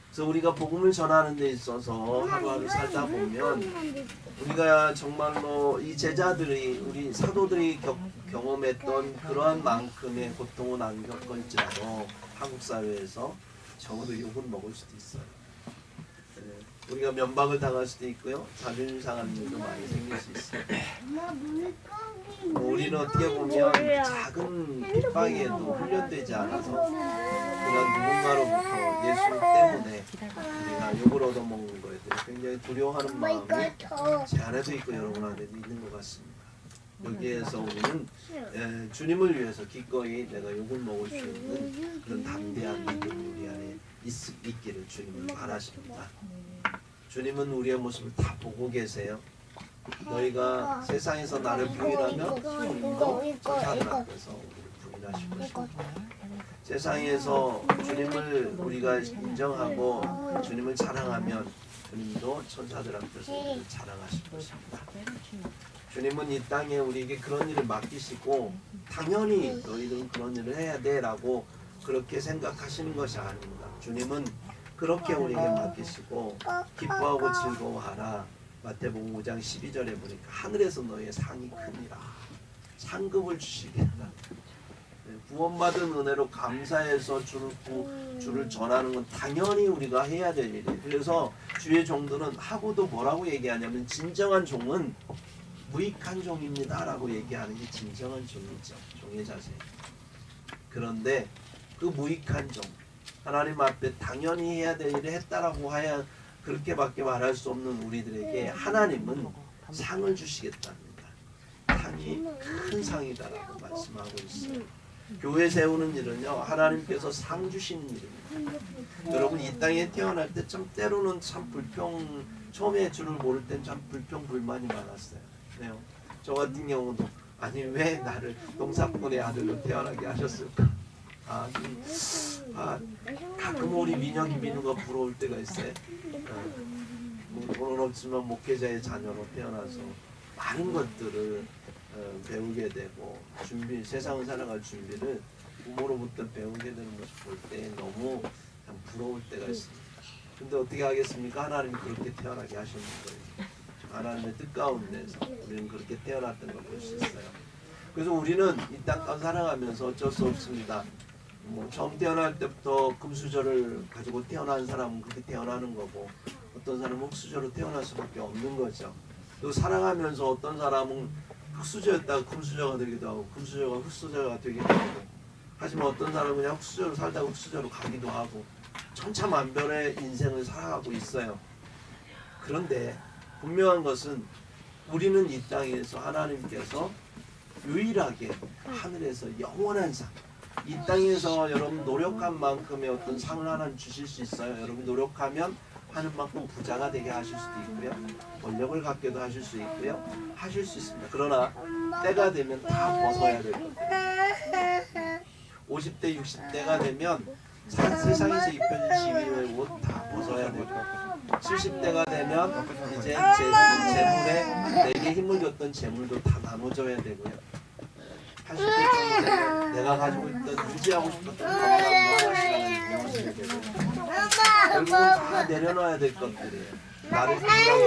A: 그래서 우리가 복음을 전하는 데 있어서 하루하루 살다 보면 우리가 정말로 이 제자들이 우리 사도들이 경험했던 그러한 만큼의 고통은 안 겪을지라도 한국 사회에서 적어도 욕을 먹을 수도 있어요. 우리가 면박을 당할 수도 있고요. 자존심 상하는 일도 많이 생길 수 있어요. 우리는 어떻게 보면 작은 빗방에도 훈련되지 않아서 그냥 누군가로부터 예수 때문에 우리가 욕을 얻어먹는 거에 대해 굉장히 두려워하는 마음이 제 안에도 있고 여러분 안에도 있는 것 같습니다. 여기에서 우리는 주님을 위해서 기꺼이 내가 욕을 먹을 수 있는 그런 담대한 믿음이 우리 안에 있기를 주님은 바라십니다. 주님은 우리의 모습을 다 보고 계세요. 너희가 세상에서 나를 부인하면 주님도 천사들 앞에서 우리를 부인하실 것입니다. 세상에서 주님을 우리가 인정하고 주님을 자랑하면 주님도 천사들 앞에서 우리를 자랑하실 것입니다. 주님은 이 땅에 우리에게 그런 일을 맡기시고 당연히 너희들은 그런 일을 해야 돼 라고 그렇게 생각하시는 것이 아닙니다. 주님은 그렇게 우리에게 맡기시고 기뻐하고 즐거워하라. 마태복음 5장 12절에 보니까 하늘에서 너희의 상이 크니라. 상급을 주시겠다. 구원받은 은혜로 감사해서 주를 전하는 건 당연히 우리가 해야 될 일이에요. 그래서 주의 종들은 하고도 뭐라고 얘기하냐면 진정한 종은 무익한 종입니다 라고 얘기하는 게 진정한 종이죠. 종의 자세. 그런데 그 무익한 종 하나님 앞에 당연히 해야 될 일을 했다라고 하야 그렇게밖에 말할 수 없는 우리들에게 하나님은 상을 주시겠답니다. 상이 큰 상이다라고 말씀하고 있어요. 교회 세우는 일은요 하나님께서 상 주시는 일입니다. 여러분 이 땅에 태어날 때 참 때로는 참 처음에 주를 모를 땐 참 불평불만이 많았어요. 네요. 저 같은 경우도 아니 왜 나를 동사꾼의 아들로 태어나게 하셨을까? 가끔 우리 민우가 부러울 때가 있어요. 뭐 돈은 없지만 목회자의 자녀로 태어나서 많은 것들을 배우게 되고 세상을 살아갈 준비를 부모로부터 배우게 되는 모습 볼 때 너무 부러울 때가 있습니다. 근데 어떻게 하겠습니까? 하나님이 그렇게 태어나게 하셨는 거예요. 하나님의 뜻 가운데서 우리는 그렇게 태어났던 걸 볼 수 있어요. 그래서 우리는 이 땅 살아가면서 어쩔 수 없습니다. 처음 태어날 때부터 금수저를 가지고 태어난 사람은 그렇게 태어나는 거고, 어떤 사람은 흙수저로 태어날 수밖에 없는 거죠. 또 살아가면서 어떤 사람은 흙수저였다가 금수저가 되기도 하고, 금수저가 흙수저가 되기도 하고, 하지만 어떤 사람은 그냥 흙수저로 살다가 흙수저로 가기도 하고, 천차만별의 인생을 살아가고 있어요. 그런데 분명한 것은 우리는 이 땅에서 하나님께서 유일하게 하늘에서 영원한 상, 이 땅에서 여러분 노력한 만큼의 어떤 상을 하나님 주실 수 있어요. 여러분 노력하면 하는 만큼 부자가 되게 하실 수도 있고요, 권력을 갖게도 하실 수 있고요, 하실 수 있습니다. 그러나 때가 되면 다 벗어야 될 것들, 50대 60대가 되면 세상에서 입혀진 지위의 옷 다 벗어야 되고, 70대가 되면 이제 재물에 내게 힘을 줬던 재물도 다 나눠줘야 되고요, 80대쯤 되면 내가 가지고 있던 유지하고 싶었던 건강도 하나씩 무너지게 되고요. 결국은 다 내려놔야 될 것들이에요. 나를 건강해.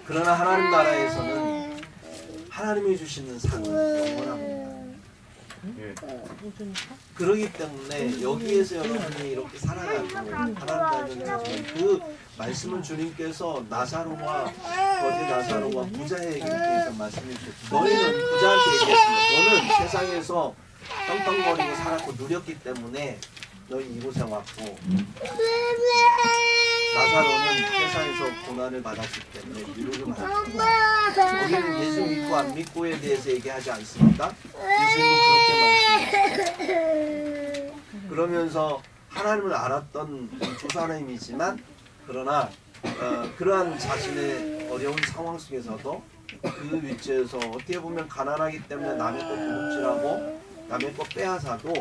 A: 그러나 하나님 나라에서는 하나님이 주시는 상은 영원합니다. 그러기 때문에 여기에서 여러분이 이렇게 살아가고 하나님 나라는 그 말씀을 주님께서 나사로와 거지 나사로와 부자에게 통해서 말씀해 주셨죠. 너희는 부자한테 얘기했습니다. 너는 세상에서 떵떵거리고 살았고 누렸기 때문에 너희 이곳에 왔고, 나사로는 세상에서 고난을 받았기 때문에 위로를 받았습니다. 우리는 예수 믿고 안 믿고에 대해서 얘기하지 않습니까? 예수님은 그렇게 말씀하셨습니다. 그러면서 하나님을 알았던 두 사람이지만, 그러나 그러한 자신의 어려운 상황 속에서도 그 위치에서 어떻게 보면 가난하기 때문에 남의 것 도둑질하고 남의 것 빼앗아도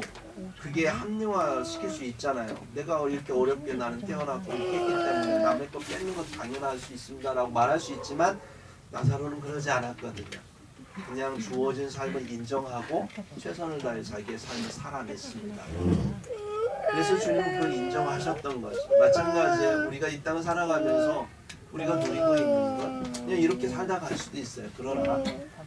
A: 그게 합리화시킬 수 있잖아요. 내가 이렇게 어렵게 나는 태어났고 이렇게 했기 때문에 남의 것 뺏는 것 당연할 수 있습니다라고 말할 수 있지만, 나사로는 그러지 않았거든요. 그냥 주어진 삶을 인정하고 최선을 다해 자기의 삶을 살아냈습니다. 그래서 주님은 그걸 인정하셨던 거죠. 마찬가지로 우리가 이 땅을 살아가면서 우리가 누리고 있는 건 그냥 이렇게 살다 갈 수도 있어요. 그러나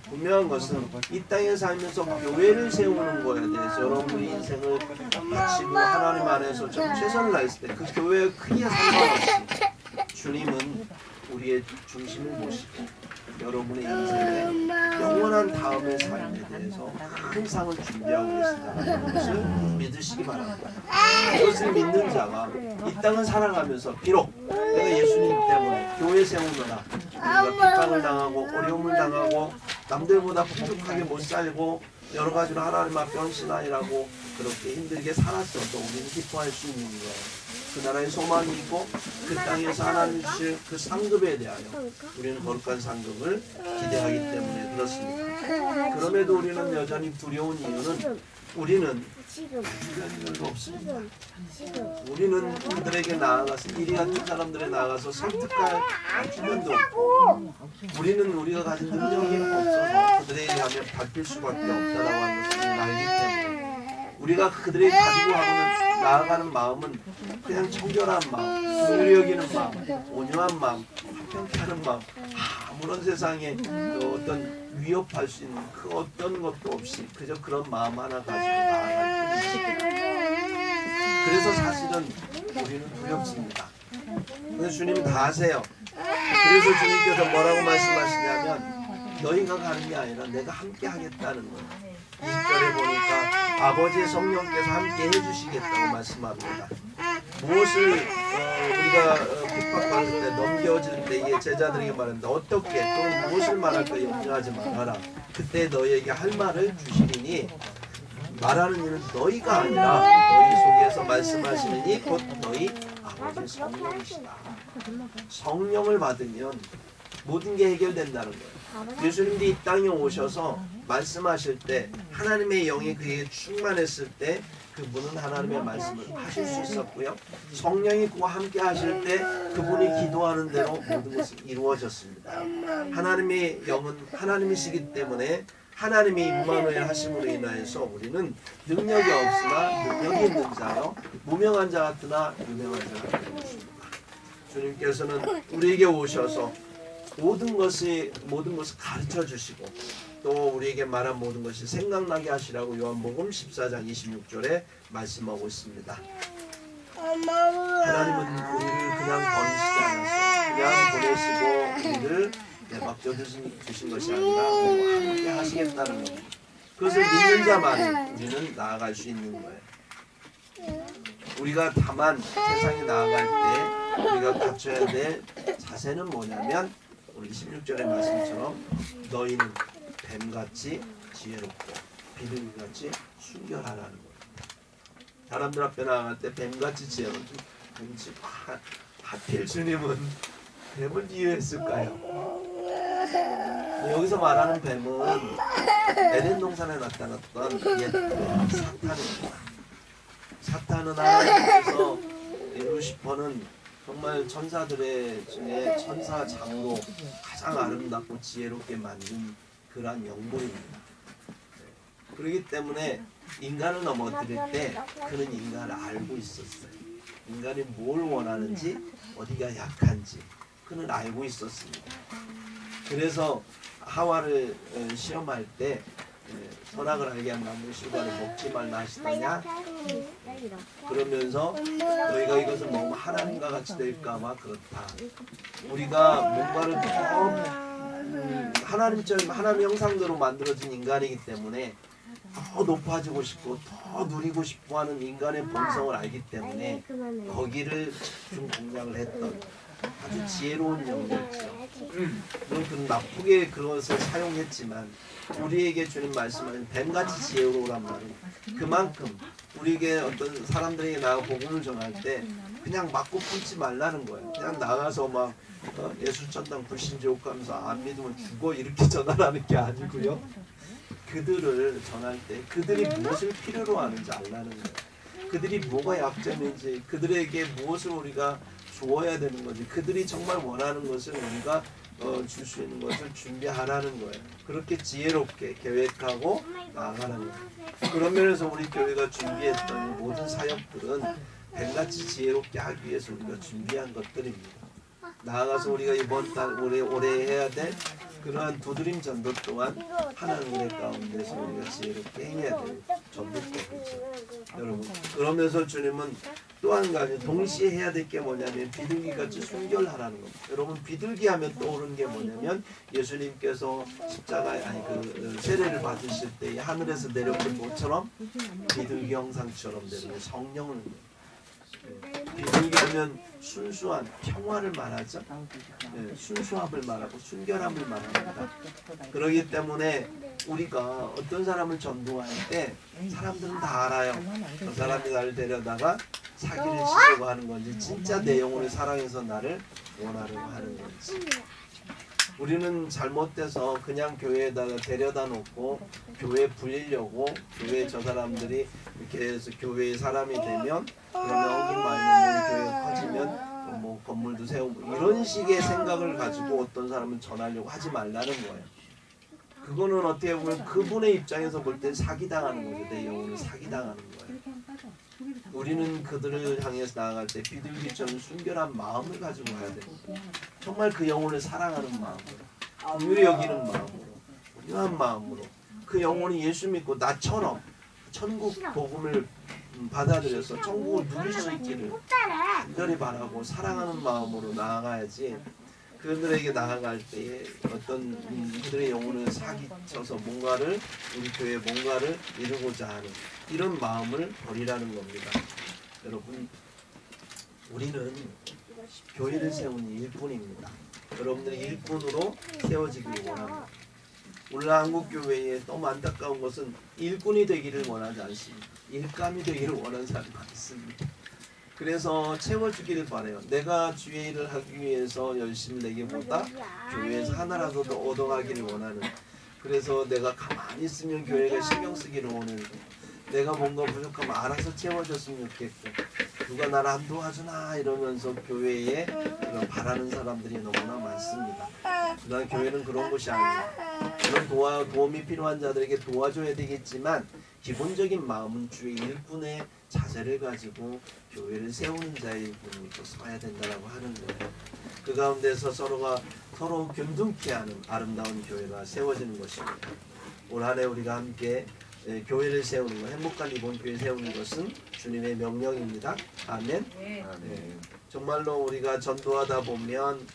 A: 분명한 것은 이 땅에 살면서 교회를 세우는 거에 대해서 여러분의 인생을 바치고 하나님 안에서 좀 최선을 다했을 때 그 교회의 크기에 상관없이 주님은 우리의 중심을 모시고 여러분의 인생에 영원한 다음의 삶에 대해서 큰 상을 준비하고 계신다는 것을 믿으시기 바랍니다. 이것을 믿는 자가 이 땅을 살아가면서 비록 내가 예수님 때문에 교회 세우느라 우리가 비방을 당하고 어려움을 당하고 남들보다 풍족하게 못 살고 여러 가지로 하나님 앞에 헌신하리라고 그렇게 힘들게 살았어도 우리는 기뻐할 수 있는 거예요. 그 나라의 소망이 있고 그 땅에서 하나님 주실 그 상급에 대하여 우리는 거룩한 상급을 기대하기 때문에 그렇습니다. 그럼에도 우리는 여전히 두려운 이유는 우리는 주변 일도 없습니다. 우리는 그들에게 나아가서 이리 같은 사람들에 나아가서 설득할 주변도 없고, 우리는 우리가 가진 능력이 없어서 그들에게 가면 밟힐 수밖에 없다라고 하는 것을 알기 때문에 우리가 그들에게 가지고 나아가는 마음은 그냥 청결한 마음, 긍휼히 여기는 마음, 온유한 마음, 화평케 하는 마음, 아무런 세상에 어떤 위협할 수 있는 그 어떤 것도 없이 그저 그런 마음 하나 가지고 나아갈 뿐입니다. 그래서 사실은 우리는 두렵습니다. 근데 주님은 다 아세요. 그래서 주님께서 뭐라고 말씀하시냐면 너희가 가는 게 아니라 내가 함께 하겠다는 거예요. 2절에 보니까 아버지의 성령께서 함께 해주시겠다고 말씀합니다. 무엇을 우리가 핍박받을 때 넘겨질 때에 제자들에게 말합니다. 어떻게 또는 무엇을 말할까 염려하지 말아라. 그때 너희에게 할 말을 주시리니, 말하는 이는 너희가 아니라 너희 속에서 말씀하시는 이 곧 너희 아버지의 성령이시다. 성령을 받으면 모든 게 해결된다는 거예요. 예수님도 이 땅에 오셔서 말씀하실 때 하나님의 영이 그에게 충만했을 때 그분은 하나님의 말씀을 하실 수 있었고요. 성령이 그와 함께 하실 때 그분이 기도하는 대로 모든 것이 이루어졌습니다. 하나님의 영은 하나님이시기 때문에 하나님의 임마누엘 하심으로 인하여서 우리는 능력이 없으나 능력이 있는 자요 무명한 자 같으나 유명한 자가 되는 것입니다. 주님께서는 우리에게 오셔서 모든 것을 가르쳐 주시고 또 우리에게 말한 모든 것이 생각나게 하시라고 요한복음 14장 26절에 말씀하고 있습니다. 하나님은 우리를 그냥 버리시지 않았어요. 그냥 보내시고 우리를 내박져 주신 것이 아니라 우리와 함께 하시겠다는 겁니다. 그것을 믿는 자만 우리는 나아갈 수 있는 거예요. 우리가 다만 세상에 나아갈 때 우리가 갖춰야 될 자세는 뭐냐면 우리 16절의 말씀처럼 너희는 뱀같이 지혜롭고 비둘기같이 순결하라는 거예요. 사람들 앞에 나아갈 때 뱀같이 지혜롭고 뱀같이 하필 주님은 뱀을 이유했을까요? 여기서 말하는 뱀은 에덴 동산에 나타났던 옛 사탄입니다. 사탄은 하나님께서 루시퍼는 정말 천사들의 중에 천사 장로 가장 아름답고 지혜롭게 만든 그러한 영혼입니다. 그렇기 때문에 인간을 넘어뜨릴 때 그는 인간을 알고 있었어요. 인간이 뭘 원하는지 어디가 약한지 그는 알고 있었습니다. 그래서 하와를 시험할 때 선악을 알게 한 나무 실과를 먹지 말라 하시더냐 그러면서 너희가 이것을 먹으면 하나님과 같이 될까봐 그렇다. 우리가 뭔가를 더 하나님처럼 하나님 형상대로 만들어진 인간이기 때문에 더 높아지고 싶고 더 누리고 싶어하는 인간의 본성을 알기 때문에 거기를 집중 공략을 했던 아주 지혜로운 영이었죠. 물론 그는 나쁘게 그것을 사용했지만 우리에게 주님 말씀하신 뱀같이 지혜로우란 말은 그만큼 우리에게 어떤 사람들에게 나가 복음을 전할 때 그냥 맞고 끊지 말라는 거예요. 그냥 나가서 막 예수전당 불신지옥 가면서 안 믿으면 죽어 이렇게 전하라는 게 아니고요. 그들을 전할 때 그들이 무엇을 필요로 하는지 알라는 거예요. 그들이 뭐가 약점인지 그들에게 무엇을 우리가 주어야 되는 건지 그들이 정말 원하는 것을 우리가 줄 수 있는 것을 준비하라는 거예요. 그렇게 지혜롭게 계획하고 나아가는 거예요. 그런 면에서 우리 교회가 준비했던 모든 사역들은 뱀같이 지혜롭게 하기 위해서 우리가 준비한 것들입니다. 나아가서 우리가 이번 달 올해 해야 될 그러한 두드림 전도 또한 하나님의 가운데서 우리가 지혜롭게 행해야 될 전도법이죠. 여러분 그러면서 주님은 또 한 가지 동시에 해야 될 게 뭐냐면 비둘기같이 순결하라는 겁니다. 여러분 비둘기 하면 떠오르는 게 뭐냐면 예수님께서 십자가에 그 세례를 받으실 때 하늘에서 내려온 것처럼 비둘기 형상처럼 되는 성령을 비둘기 하면 순수한 평화를 말하죠. 순수함을 말하고 순결함을 말합니다. 그렇기 때문에 우리가 어떤 사람을 전도할 때 사람들은 다 알아요. 그 사람이 나를 데려다가 사기를 치려고 하는 건지 진짜 내 영혼을 사랑해서 나를 원하려고 하는 건지. 우리는 잘못돼서 그냥 교회에다가 데려다 놓고 교회에 불리려고 교회에 저 사람들이 이렇게 해서 교회의 사람이 되면 그러면 엉긴말면 우리 교회가 커지면 뭐 건물도 세우고 이런 식의 생각을 가지고 어떤 사람은 전하려고 하지 말라는 거예요. 그거는 어떻게 보면 그분의 입장에서 볼 때 사기당하는 거죠. 내 영혼을 사기당하는 거예요. 우리는 그들을 향해서 나아갈 때 비둘기처럼 순결한 마음을 가지고 가야 되고 정말 그 영혼을 사랑하는 마음으로 긍휼히 여기는 마음으로 온유한 마음으로 그 영혼이 예수 믿고 나처럼 천국 복음을 받아들여서 천국을 누릴 수 있기를 간절히 바라고 사랑하는 마음으로 나아가야지. 그들에게 나아갈 때에 어떤 그들의 영혼을 사기쳐서 뭔가를 우리 교회에 뭔가를 이루고자 하는 이런 마음을 버리라는 겁니다. 여러분 우리는 교회를 세운 일꾼입니다. 여러분들이 일꾼으로 세워지기를 원합니다. 오늘 한국교회에 너무 안타까운 것은 일꾼이 되기를 원하지 않습니다. 일감이 되기를 원하는 사람이 많습니다. 그래서 채워주기를 바라요. 내가 주의 일을 하기 위해서 열심히 내기보다 교회에서 하나라도 더 얻어가기를 원하는. 그래서 내가 가만히 있으면 교회가 신경 쓰기를 원하는. 내가 뭔가 부족하면 알아서 채워줬으면 좋겠고 누가 나를 안 도와주나 이러면서 교회에 그런 바라는 사람들이 너무나 많습니다. 난 교회는 그런 곳이 아니에요. 물론 도움이 필요한 자들에게 도와줘야 되겠지만 기본적인 마음은 주의 일꾼의 자세를 가지고 교회를 세우는 자의 일꾼으로 서야 된다고 하는 거예요. 그 가운데서 서로가 서로 균등케 하는 아름다운 교회가 세워지는 것입니다. 올 한 해 우리가 함께 교회를 세우는 것, 행복한 이번 교회 세우는 것은 주님의 명령입니다. 아멘. 네. 정말로 우리가 전도하다 보면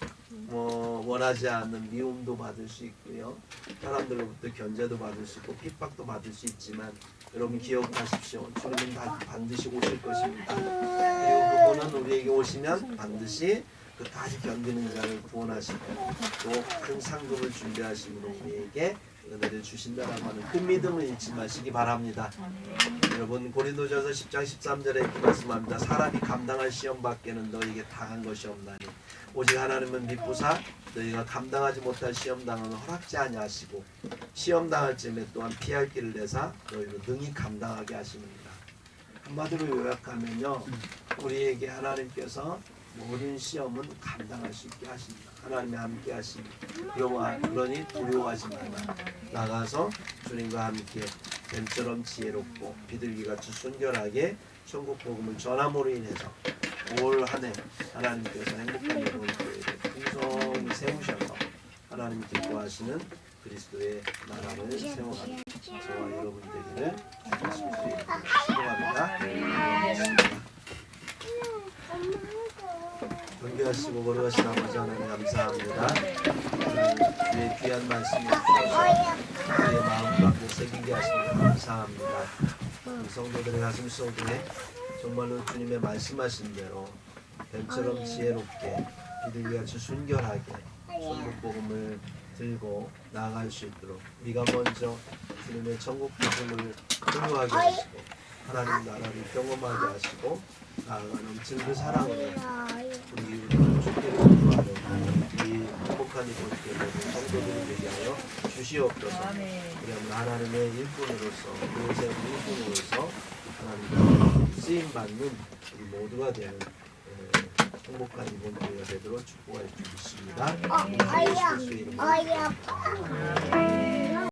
A: 원하지 않는 미움도 받을 수 있고요. 사람들로부터 견제도 받을 수 있고 핍박도 받을 수 있지만 여러분 기억하십시오. 주님은 반드시 오실 것입니다. 그리고 그분은 우리에게 오시면 반드시 끝까지 견디는 자를 구원하시고 또 큰 상급을 준비하심으로 우리에게 은혜를 주신다라고 하는 그 믿음을 잊지 마시기 바랍니다. 여러분 고린도전서 10장 13절에 이렇게 말씀합니다. 사람이 감당할 시험 밖에는 너희에게 당한 것이 없나니 오직 하나님은 미쁘사 너희가 감당하지 못할 시험 당은 허락지 아니하시고 시험 당할 쯤에 또한 피할 길을 내사 너희로 능히 감당하게 하시느니라. 한마디로 요약하면요, 우리에게 하나님께서 모든 시험은 감당할 수 있게 하십니다. 하나님이 함께 하십니다. 그러니 두려워하지 말라. 나가서 주님과 함께 뱀처럼 지혜롭고 비둘기같이 순결하게 천국 복음을 전함으로 인해서 올 한 해 하나님께서 행복한 이번 교회를 풍성히 세우셔서 하나님 기뻐하시는 그리스도의 나라를 세워가는 저와 여러분 되기를 주님 이름으로 기도합니다. 존귀하시고 거룩하신 아버지 하나님 감사합니다. 주의 귀한 말씀을 주셔서 우리의 마음 가운데 새기게 하시니 감사합니다. 성도들의 가슴 속에 정말로 주님의 말씀하신 대로 뱀처럼 지혜롭게 비둘기같이 순결하게 천국 복음을 들고 나아갈 수 있도록 우리가 먼저 주님의 천국 복음을 소유하게 하시고 하나님 나라를 경험하게 하시고 나아가는 넘치는 그 사랑으로 우리 이웃을 축제를 인도하는 이 행복한 이번 교회 성도들을 되게 하여 주시옵소서. 그러면 하나님의 일꾼으로서 그것의 일꾼으로서 하나님의 쓰임받는 우리 모두가 되는 행복한 이번 교회가 되도록 축복하여 주십니다. 예수 그리스도의 이름으로 기도합니다.